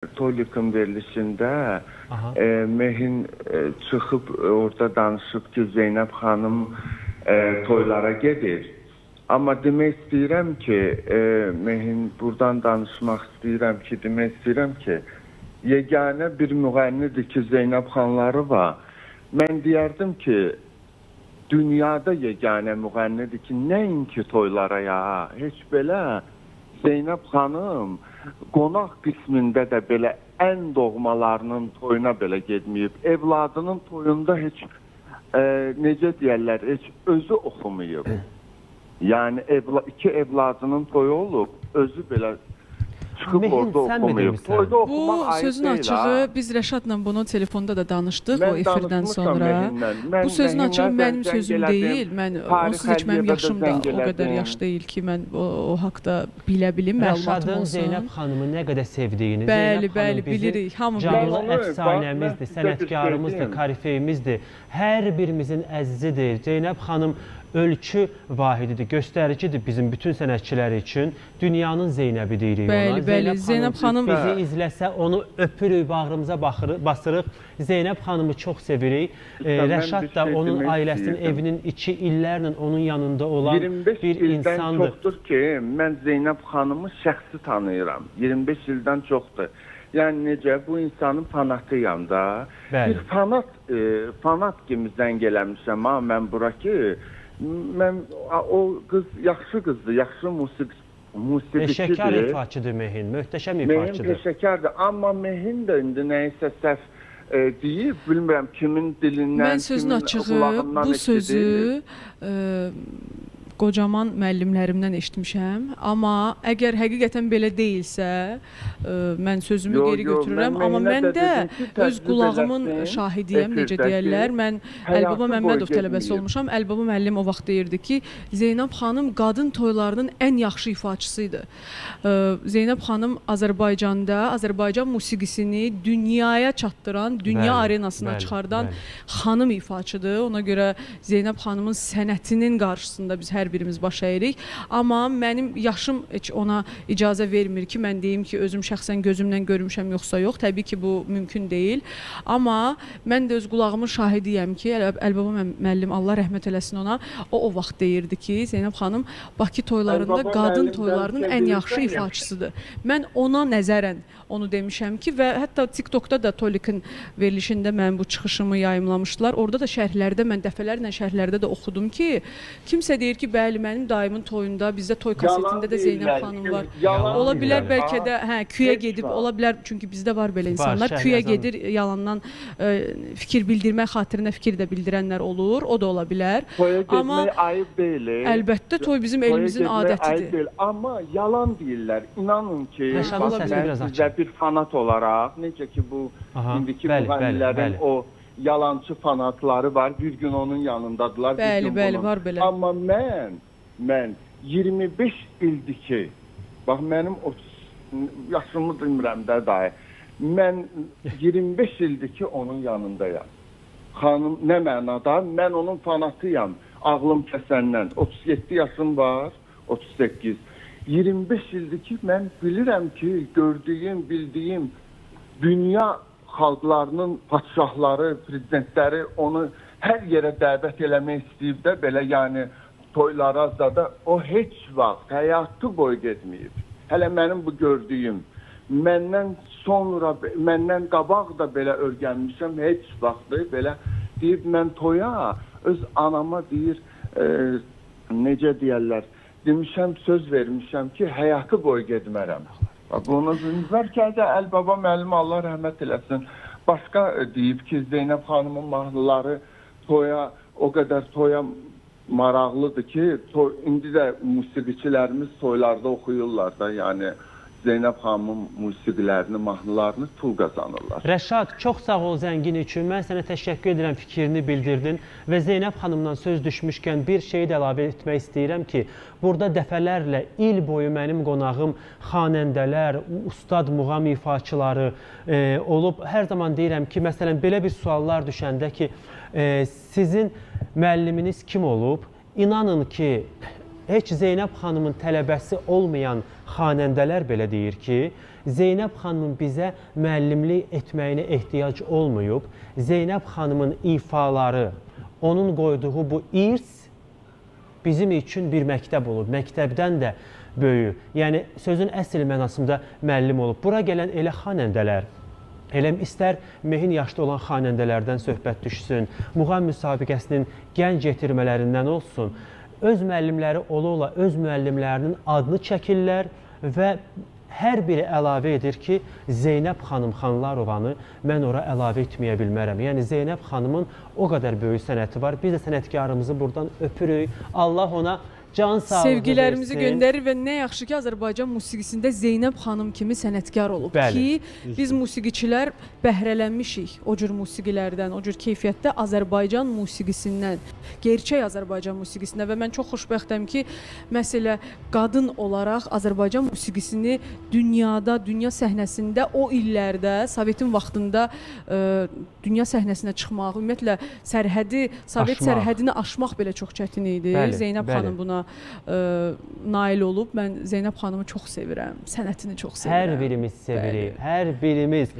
Tolik'in verilişində Mehin çıxıb orada danışıb ki, Zeynəb xanım toylara gedir. Amma demək istəyirəm ki, Mehin buradan danışmaq istəyirəm ki, demək istəyirəm ki, yeganə bir müğənnidir ki, Zeynəb xanları var. Mən deyərdim ki, dünyada yeganə müğənnidir ki, nəinki toylara ya, heç belə Zeynəb xanım qonaq qismində də belə ən doğmalarının toyuna belə getməyib. Evladının toyunda heç, necə deyərlər, heç özü oxumayıb. Yəni, iki evladının toyu olub, özü belə çıxıb orada oxumayıb. Toyda oxumaq ayıb sözün açığı, biz Rəşadla bunu telefonda da danışdıq o efirdən sonra. Bu sözün açığı mənim sözüm deyil. Onsuz heç mənim yaşım da o qədər yaş deyil ki, mən o haqda bilə bilim, məlumatım olsun. Rəşadın Zeynəb xanımı nə qədər sevdiyini, bəli, bilirik, hamı bilir. Canlı əfsanəmizdir, sənətkarımızdır, karifeyimizdir, hər birimizin əzizidir. Zeynəb xanım ölçü vahididir, göstəricidir bizim bütün sənətçiləri üçün. Dünyanın Zeynəbi deyirik ona. Bəli, Zeynəb xanım bizi izləsə, onu öpürük, bağrımıza basırıq. Zeynəb xanımı çox sevirik. Rəşad da onun ailəsinin, evinin içi illərlə onun yanında olan bir insandır. 25 ildən çoxdur ki, mən Zeynəb xanımı şəxsi tanıyıram. 25 ildən çoxdur. Yəni necə, bu insanın fanatıyam da. Bir fanat kimi zəng eləmişəm, mən bura ki, o qız yaxşı qızdır, yaxşı musiqiçidir. Peşəkar ifaçıdır Mehin, möhtəşəm ifaçıdır. Mehin peşəkardır, amma Mehin də indi nəyisə səhv deyib, bilmirəm kimin dilindən, kimin qulağından bu sözü qocaman müəllimlərimdən eşitmişəm. Amma əgər həqiqətən belə deyilsə, mən sözümü geri götürürəm. Amma mən də öz qulağımın şahidiyəm, necə deyərlər. Mən Əlibaba Məmmədov tələbəsi olmuşam. Əlibaba müəllim o vaxt deyirdi ki, Zeynəb xanım qadın toylarının ən yaxşı ifaçısıydı. Zeynəb xanım Azərbaycanda, Azərbaycan musiqisini dünyaya çatdıran, dünya arenasına çıxardan xanım ifaçıdır. Ona görə Zeynəb xanımın sənətinin qarşısında biz hər birimiz baş əyirik. Amma mənim yaşım heç ona icazə vermir ki, mən deyim ki, özüm şəxsən gözümlə görmüşəm, yoxsa yox. Təbii ki, bu mümkün deyil. Amma mən də öz qulağımın şahidiyəm ki, Əlibaba müəllim, Allah rəhmət eləsin ona, o vaxt deyirdi ki, Zeynəb xanım Bakı toylarında qadın toylarının ən yaxşı ifaçısıdır. Mən ona nəzərən onu demişəm ki, və hətta TikTokda da Tolik'in verilişində mən bu çıxışımı yayımlamışdılar. Orada da şərhlərdə, mən dəfələrlə şərhlərdə də oxudum ki, kimsə deyir ki, bəli, mənim dayımın toyunda, bizdə toy kasetində də Zeynəb xanım var. Ola bilər, bəlkə də küyə gedib, ola bilər, çünki bizdə var belə insanlar, küyə gedir, yalandan fikir bildirmək xatirinə fikir də bildirənlər olur, o da ola bilər. Toya getmək ayıb deyil. Əlbəttə, toy bizim elimizin adətidir. Amma yalan deyirlər, inanın ki, mən sizə bir fanat olaraq, necə ki, bu indiki müğənnilərin o yalancı fanatları var, bir gün onun yanındadılar. Bəli, var belə. Amma mən 25 ildir ki, bax mənim yaşımı bilmirəm də dahi, mən 25 ildir ki, onun yanındayam. Xanım, nə mənada? Mən onun fanatıyam, ağlım kəsəndən. 37 yaşım var, 38. 25 ildir ki, mən bilirəm ki, gördüyüm, bildiyim dünya xalqlarının padşahları, prezidentləri onu hər yerə dəvət eləmək istəyib də belə, yəni toylara da o heç vaxt həyatı boyu getməyib. Hələ mənim bu gördüyüm, məndən sonra, məndən qabaq da belə öyrənmişəm, heç vaxtı belə deyib, mən toya öz anama deyir, necə deyərlər, demişəm, söz vermişəm ki, həyatı boyu getmərəm. Bunu bəlkə də Əlibaba müəllim, Allah rəhmət eləsin, başqa deyib ki, Zeynəb xanımın mahnıları toya, o qədər toya maraqlıdır ki, indi də musiqiçilərimiz toylarda oxuyurlar da, yəni Zeynəb xanımın musiqilərini, mahnılarını pul qazanırlar. Rəşad, çox sağ ol zəngin üçün. Mən sənə təşəkkür edirəm, fikrini bildirdin və Zeynəb xanımdan söz düşmüşkən bir şeyi də əlavə etmək istəyirəm ki, burada dəfələrlə il boyu mənim qonağım xanəndələr, ustad muğam ifaçıları olub. Hər zaman deyirəm ki, məsələn, belə bir suallar düşəndə ki, sizin müəlliminiz kim olub? İnanın ki, heç Zeynəb xanımın tələbəsi olmayan xanəndələr belə deyir ki, Zeynəb xanımın bizə müəllimlik etməyinə ehtiyac olmayıb. Zeynəb xanımın ifaları, onun qoyduğu bu irs bizim üçün bir məktəb olub. Məktəbdən də böyük. Yəni, sözün əsl mənasında müəllim olub. Bura gələn elə xanəndələr, elə istər mehin yaşda olan xanəndələrdən söhbət düşsün, muğam müsabiqəsinin gənc yetirmələrindən olsun, öz müəllimləri ola-ola öz müəllimlərinin adını çəkirlər və hər biri əlavə edir ki, Zeynəb xanım Xanlarovanı mən ora əlavə etməyə bilmərəm. Yəni, Zeynəb xanımın o qədər böyük sənəti var. Biz də sənətkarımızı buradan öpürük. Allah ona can sağlığı sevgilərimizi versin. Göndərir və nə yaxşı ki, Azərbaycan musiqisində Zeynəb xanım kimi sənətkar olub ki, biz musiqiçilər bəhrələnmişik o cür musiqilərdən, o cür keyfiyyətdə Azərbaycan musiqisindən, gerçək Azərbaycan musiqisindən və mən çox xoşbəxtəm ki, məsələ qadın olaraq Azərbaycan musiqisini dünyada, dünya səhnəsində o illərdə, Sovetin vaxtında dünya səhnəsinə çıxmaq, ümumiyyətlə Sovet sərhədini aşmaq belə çox çətin idi. Zeynəb xanım buna nail olub. Mən Zeynəb xanımı çox sevirəm, sənətini çox sevirəm. Hər birimiz sevirik, hər birimiz.